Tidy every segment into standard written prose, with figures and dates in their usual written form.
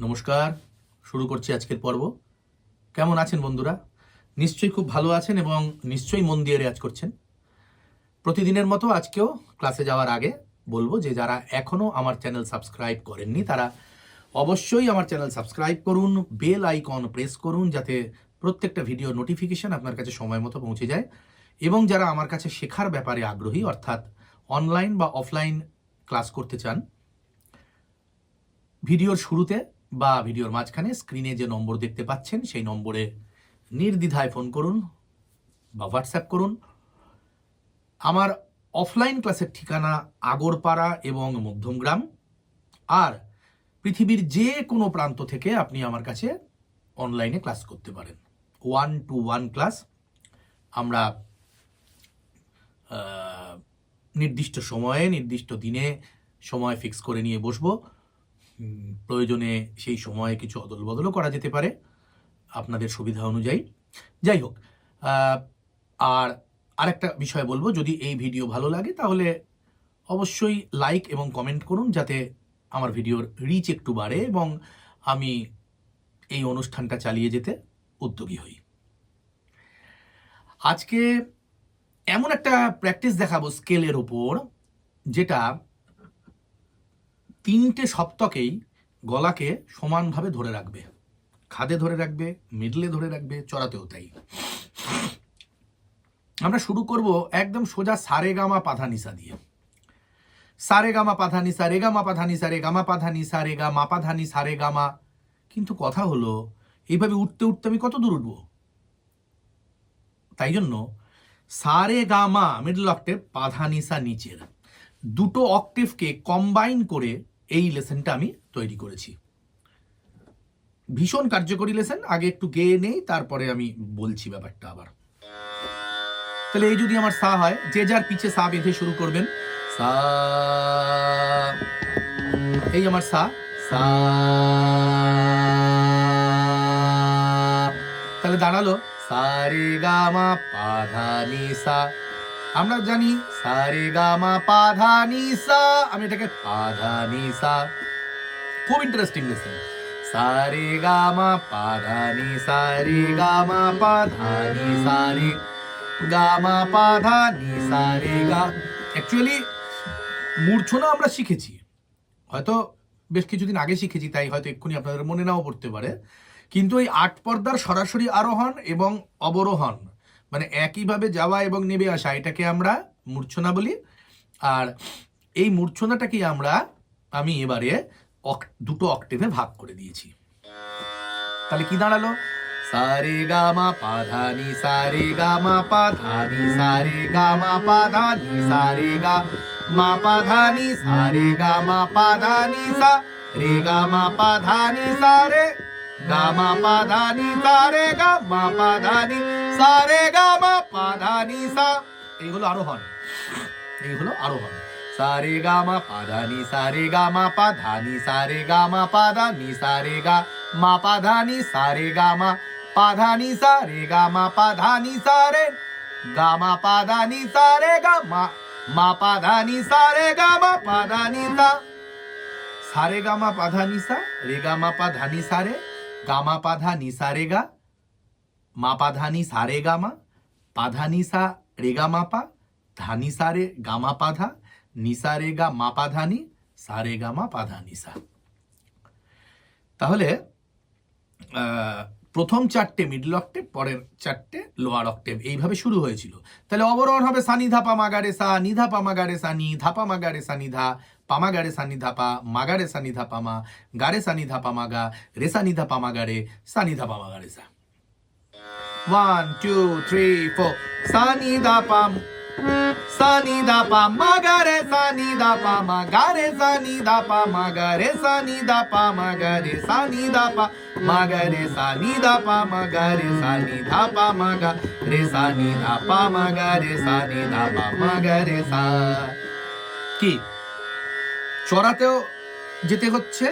নমস্কার, শুরু করছি আজকের পর্ব। কেমন আছেন বন্ধুরা? নিশ্চয়ই খুব ভালো আছেন এবং নিশ্চয়ই মন দিয়ে রেয়াজ করছেন। প্রতিদিনের মতো আজকেও ক্লাসে যাওয়ার আগে বলবো যে যারা এখনও আমার চ্যানেল সাবস্ক্রাইব করেননি তারা অবশ্যই আমার চ্যানেল সাবস্ক্রাইব করুন, বেল আইকন প্রেস করুন যাতে প্রত্যেকটা ভিডিও নোটিফিকেশন আপনার কাছে সময় মতো পৌঁছে যায়। এবং যারা আমার কাছে শেখার ব্যাপারে আগ্রহী, অর্থাৎ অনলাইন বা অফলাইন ক্লাস করতে চান, ভিডিওর শুরুতে বা ভিডিওর মাঝখানে স্ক্রিনে যে নম্বর দেখতে পাচ্ছেন সেই নম্বরে নির্দ্বিধায় ফোন করুন বা হোয়াটসঅ্যাপ করুন। আমার অফলাইন ক্লাসের ঠিকানা আগরপাড়া এবং মধ্যমগ্রাম, আর পৃথিবীর যে কোনো প্রান্ত থেকে আপনি আমার কাছে অনলাইনে ক্লাস করতে পারেন। 1-to-1 class. আমরা নির্দিষ্ট সময়ে নির্দিষ্ট দিনে সময় ফিক্স করে নিয়ে বসবো। প্রয়োজনে সেই সময়ে কিছু অদল বদলও করা যেতে পারে আপনাদের সুবিধা অনুযায়ী। যাই হোক, আর আরেকটা বিষয় বলবো, যদি এই ভিডিও ভালো লাগে তাহলে অবশ্যই লাইক এবং কমেন্ট করুন যাতে আমার ভিডিওর রিচ একটু বাড়ে এবং আমি এই অনুষ্ঠানটা চালিয়ে যেতে উদ্যোগী হই। আজকে এমন একটা প্র্যাকটিস দেখাবো স্কেলের ওপর, যেটা 3টে সপ্তকেই গলাকে সমানভাবে ধরে রাখবে। খাদে ধরে রাখবে, মিডলে ধরে রাখবে, চড়াতেও তাই। আমরা শুরু করব একদম সোজা সারে গামা পাধা নিসা দিয়ে। সারে গামা পাধা নিসা, রে গামা পাধা নিসা, রে গামা পাধা নিসা, রে গা মা পাধা নি সারে গামা। কিন্তু কথা হলো, এইভাবে উঠতে উঠতে আমি কত দূর উঠবো? তাই জন্য সারে গামা মিডল অক্টেভ, পাধা নিসা নিচের, দুটো অক্টেভকে কম্বাইন করে এই লেসনটা আমি তৈরি করেছি। ভীষণ কার্যকরী লেসন। আগে একটু গেয়ে নেই, তারপরে আমি বলছি ব্যাপারটা আবার। তাহলে এই যদি আমার সা হয়, যে যার পিছে সা বেঁধে শুরু করবেন। সা, এই আমার সা, সা। তাহলে দাঁড়ালো সারে গামা পাধা নি সা। আমরা জানি সারে গামা পাধা নি সা, আমি এটাকে পাধা নি সা। খুব ইন্টারেস্টিং লেসন। সারে গামা পাধা নি সা, রে গামা পাধা নি সা, রে গামা পাধা নি সা, রে গা। অ্যাকচুয়ালি মূর্ছনা আমরা শিখেছি, হয়তো বেশ কিছুদিন আগে শিখেছি, তাই হয়তো এক্ষুনি আপনাদের মনে নাও পড়তে পারে। কিন্তু এই 8 পর্দার সরাসরি আরোহণ এবং অবরোহণ, মানে একইভাবে যাওয়া এবং নেমে আসা, এটাকে আমরা মূর্ছনা বলি। আর এই মূর্ছনাটাকে আমি এবারে দুটো অক্টেভে ভাগ করে দিয়েছি। তাহলে কি দাঁড়ালো? সারে গামা পাধা নি সারে গামা পাধা নি সারে গামা পাধা নি সারে গা মা পাধা নি সারে গামা পাধা নি সা, রে গামা পাধা নি সারে গামা পাধা নি সারে গামা পাধা নি সারে গামা পাধা নি সা। এই হলো আরোহণ, এই হলো আরোহণ। সারে গামা পাধা নি সারে গামা পাধা নি সারে গামা পাধা নি সারে গা মা পাধা নি সারে গামা পাধা নি সারে গামা পাধা নি সারে গামা পাধা নি সারে গামা মা পাধা নি সারে গামা পাধা নি সা। সারে গামা পাধা নি সা, রে গামা পাধা নি সারে গামা পাধা নি সারে গা মা পাধা নি সারে গামা পাধা নি সা, রে গামা পা ধানি সারে গামা পাধা নিসা রে গা মা পাধানি সারে গামা পাধানি সা। তাহলে প্রথম 4টে মিডল অক্টেভ, পরের 4টে লোয়ার অক্টেভ, এইভাবে শুরু হয়েছিল। তাহলে অবরোহণ হবে সানি ধাপা মাগারে সা, নিধা পা মাগারে সানি, ধাপা মাগারে সানি ধা, পামাগারে সানি ধাপা, মাগারে সানি ধাপা মা, গারে সানি ধাপা মাগা, রে সানি ধাপা মাগারে, সানি ধাপা মাগারে সা। 1 2 3 4 সানি ধাপা সানি ধাপা মাগারে সানি ধাপা মাগারে সানি ধাপা মাগারে সানি ধাপা মাগারে সানি ধাপা মাগারে সানি ধাপা মাগারে সানি ধাপা মাগা রে সানি ধাপা মাগারে সানি ধাপা মাগারে সা। কি চড়াতেও যেতে হচ্ছে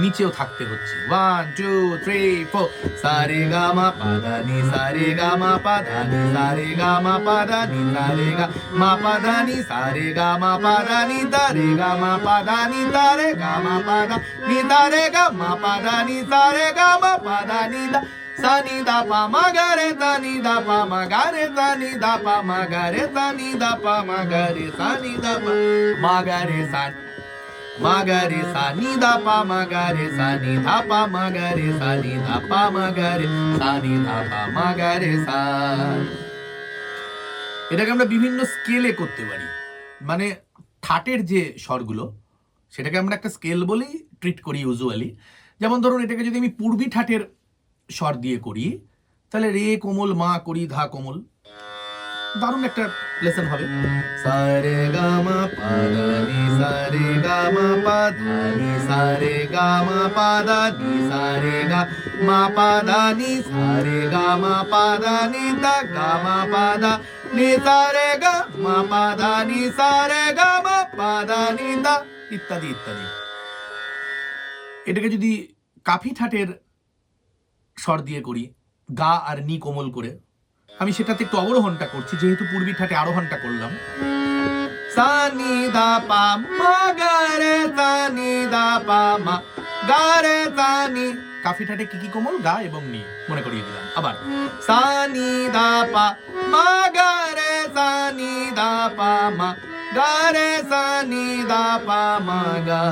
নিচেও থাকতে হচ্ছে। 1 2 3 4 সারে গামা পাদানি সারে গামা পাদানি সারে গামা পাদানি সারে গামা পাদানি সারে গামা পাদানি তারে গামা পাদানি তারে গামা পাদানি তারে গামা পাদানি সারে গামা পাদানি দা সানি দা পা মা গা রে সানি দা পা মা গা রে সানি দা পা মা গা রে সানি দা পা মা গা রে সানি দা পা মা গা রে সানি মাগারে সানি দা পা মাগারে সানি ধা পা মাগারে সানি ধা পা মাগারে সানি ধা পা মাগারে সা। এটাকে আমরা বিভিন্ন স্কেলে করতে পারি, মানে ঠাটের যে স্বরগুলো সেটাকে আমরা একটা স্কেল বলেই ট্রিট করি ইউজুয়ালি। যেমন ধরুন এটাকে যদি আমি পূর্বী ঠাটের স্বর দিয়ে করি তাহলে রে কোমল মা করি ধা কোমল, দারুণ একটা লেসন হবে। সারে গামা পাদানি সারে গামা পাদানি সারে গামা পাদানি সারে গামা পাদানি সারে গামা পাদানি দা গামা পাদা নি সারে গামা পাদানি সারে গামা পাদানি দা ইত্যাদি ইত্যাদি। এটাকে যদি কাফি ঠাটের স্বর দিয়ে করি গা আর নি কোমল করে, আমি সেটাতে একটু অবরোহণটা করছি, যেহেতু পূর্বী ঠাটে আরোহণটা করলাম। সানি দা পা মা গা রে সানি দা পা মা গা রে সানি, কাফি ঠাটে কি কি কোমল? গা এবং নি, মনে করিয়ে দিলাম। আবার সানি দা পা মা গা রে সানি দা পা মা গা রে সানি দা পা মা গা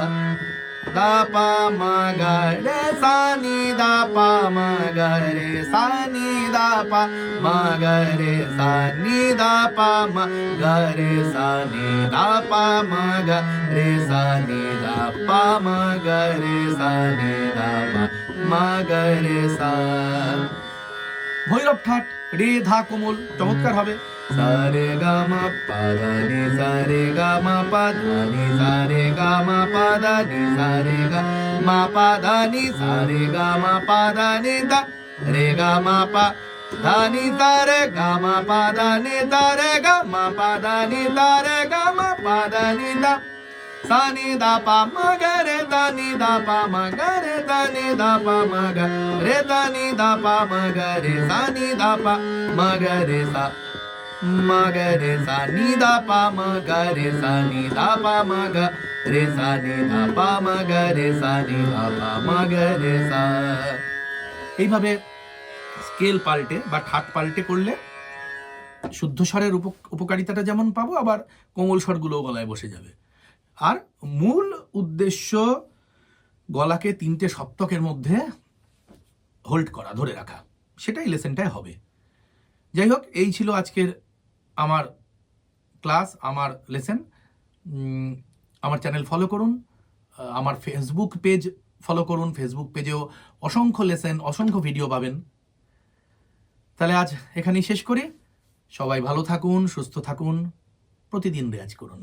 da pa ma ga re sa ni da pa ma ga re sa ni da pa ma ga re sa ni da pa ma ga re sa ni da pa ma ga re sa ni da pa ma ga re sa ni da pa ma ga re sa। Bhairab ঠাট রে ধা কোমল চমৎকার হবে। সারে gamma পাদানি সারে gamma পাদানি সারে gamma পাদানি সারে gamma পাদানি সারে gamma পাদানি দা রে গামা পা ধানি তারে গামা পাদানি তারে গামা পাদানি তারে গামা পাদানি দা সানি দা পা মা গা রে দানি দা পা মা গা রে দানি দা পা মা গা রে দানি দা পা মা গা রে সানি দা পা মা গা রে সা মা গা রে সানি দা পা মা গা রে সানি দা পা মা গা রে সানি দা পা মা গা রে সানি দা পা মা গা রে সা। এইভাবে স্কেল পাল্টে বা ঠাট পাল্টে করলে শুদ্ধ স্বরের উপকারিতাটা যেমন পাবো, আবার কোমল স্বরগুলোও গলায় বসে যাবে। আর মূল উদ্দেশ্য গলাকে 3টে সপ্তকের মধ্যে হোল্ড করা, ধরে রাখা, সেটাই লেসেনটাই হবে। যাই হোক, এই ছিল আজকের আমার ক্লাস, আমার লেসেন। আমার চ্যানেল ফলো করুন, আমার ফেসবুক পেজ ফলো করুন, ফেসবুক পেজেও অসংখ্য লেসেন, অসংখ্য ভিডিও পাবেন। তাহলে আজ এখানেই শেষ করি। সবাই ভালো থাকুন, সুস্থ থাকুন, প্রতিদিন রেয়াজ করুন।